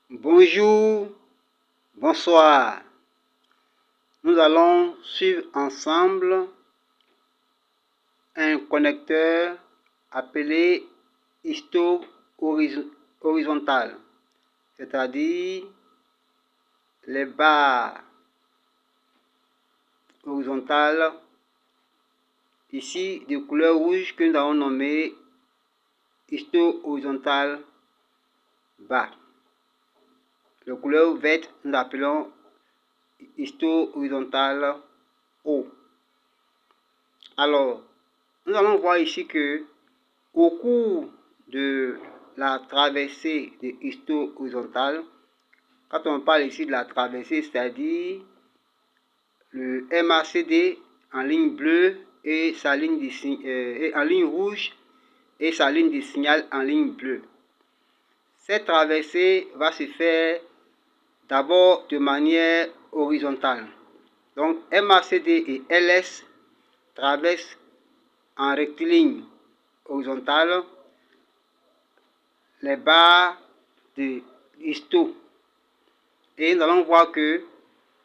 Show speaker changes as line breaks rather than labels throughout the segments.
Bonjour, bonsoir. Nous allons suivre ensemble un connecteur appelé histo horizontal, c'est-à-dire les barres horizontales ici de couleur rouge que nous avons nommé histo horizontal bas. De couleur verte, nous appelons histo horizontal haut. Alors, nous allons voir ici que au cours de la traversée de histo horizontal, quand on parle ici de la traversée, c'est-à-dire le MACD en ligne bleue et sa ligne en ligne rouge et sa ligne de signal en ligne bleue. Cette traversée va se faire d'abord de manière horizontale. Donc MACD et LS traversent en rectiligne horizontale les barres de histo. Et nous allons voir que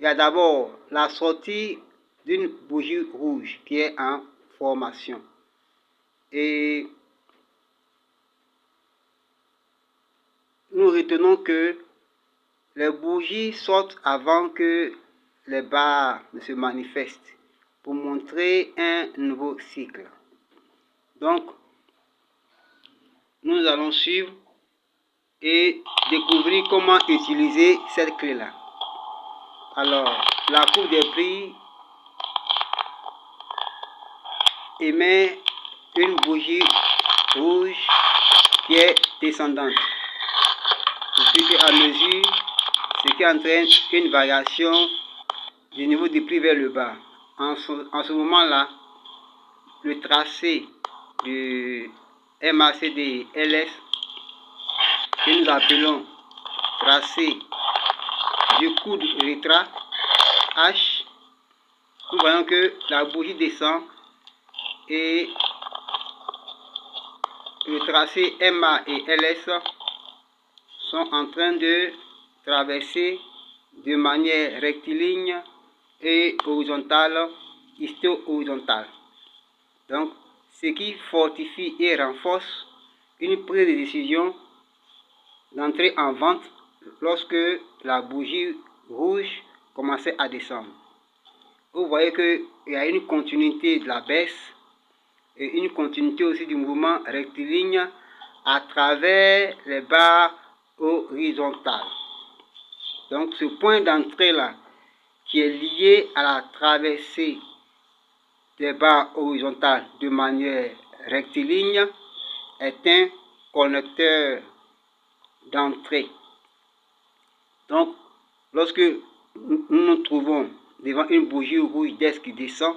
il y a d'abord la sortie d'une bougie rouge qui est en formation. Et nous retenons que les bougies sortent avant que les barres ne se manifestent pour montrer un nouveau cycle. Donc, nous allons suivre et découvrir comment utiliser cette clé-là. Alors, la courbe des prix émet une bougie rouge qui est descendante. Et à mesure, ce qui entraîne une variation du niveau du prix vers le bas. En ce moment-là, le tracé du MACD LS, que nous appelons tracé du coude rétro H, nous voyons que la bougie descend et le tracé MA et LS sont en train de traverser de manière rectiligne et horizontale, histo-horizontale. Donc, ce qui fortifie et renforce une prise de décision d'entrer en vente lorsque la bougie rouge commençait à descendre. Vous voyez qu'il y a une continuité de la baisse et une continuité aussi du mouvement rectiligne à travers les barres horizontales. Donc ce point d'entrée là qui est lié à la traversée des barres horizontales de manière rectiligne est un connecteur d'entrée. Donc lorsque nous nous trouvons devant une bougie rouge d'Est qui descend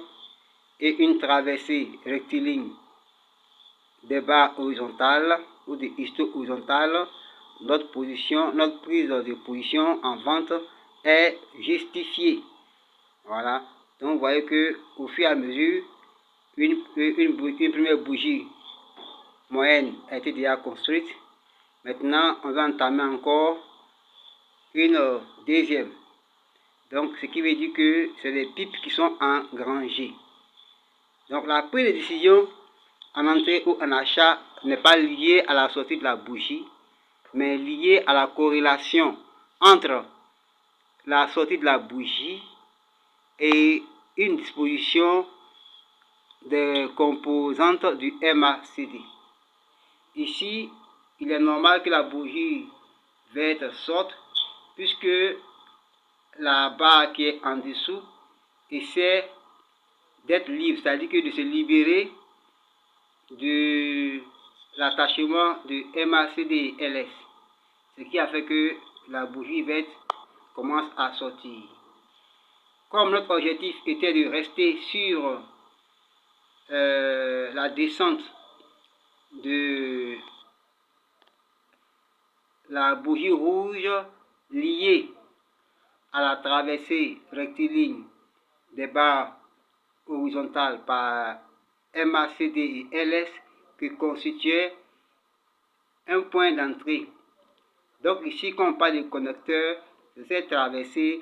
et une traversée rectiligne des barres horizontales ou de histo horizontales, notre prise de position en vente est justifiée. Voilà. Donc vous voyez que au fur et à mesure, une première bougie moyenne a été déjà construite. Maintenant, on va entamer encore une deuxième. Donc, ce qui veut dire que c'est des pipes qui sont engrangées. Donc, la prise de décision en entrée ou en achat n'est pas liée à la sortie de la bougie, mais liée à la corrélation entre la sortie de la bougie et une disposition des composantes du MACD. Ici, il est normal que la bougie verte sorte puisque la barre qui est en dessous essaie d'être libre, c'est-à-dire que de se libérer de l'attachement de MACD et LS, ce qui a fait que la bougie verte commence à sortir. Comme notre objectif était de rester sur la descente de la bougie rouge liée à la traversée rectiligne des barres horizontales par MACD et LS qui constituait un point d'entrée. Donc ici, quand on parle de connecteur, c'est traverser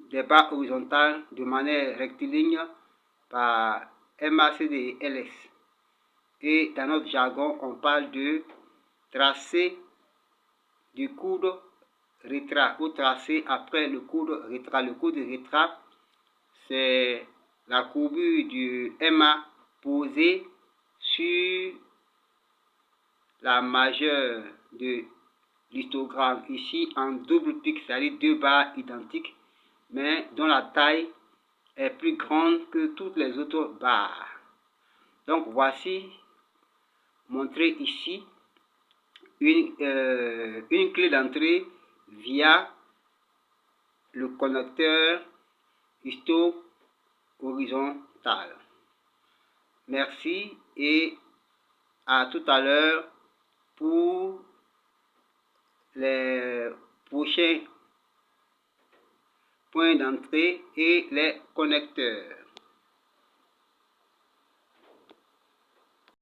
des barres horizontales de manière rectiligne par MACD et LS. Et dans notre jargon, on parle de tracé du coude rétras ou tracé après le coude rétras. Le coude rétras, c'est la courbure du MA posée sur la majeure de l'histogramme, ici en double pic, c'est-à-dire deux barres identiques, mais dont la taille est plus grande que toutes les autres barres. Donc voici montré ici une clé d'entrée via le connecteur histo-horizontal. Merci et à tout à l'heure pour les prochains points d'entrée et les connecteurs.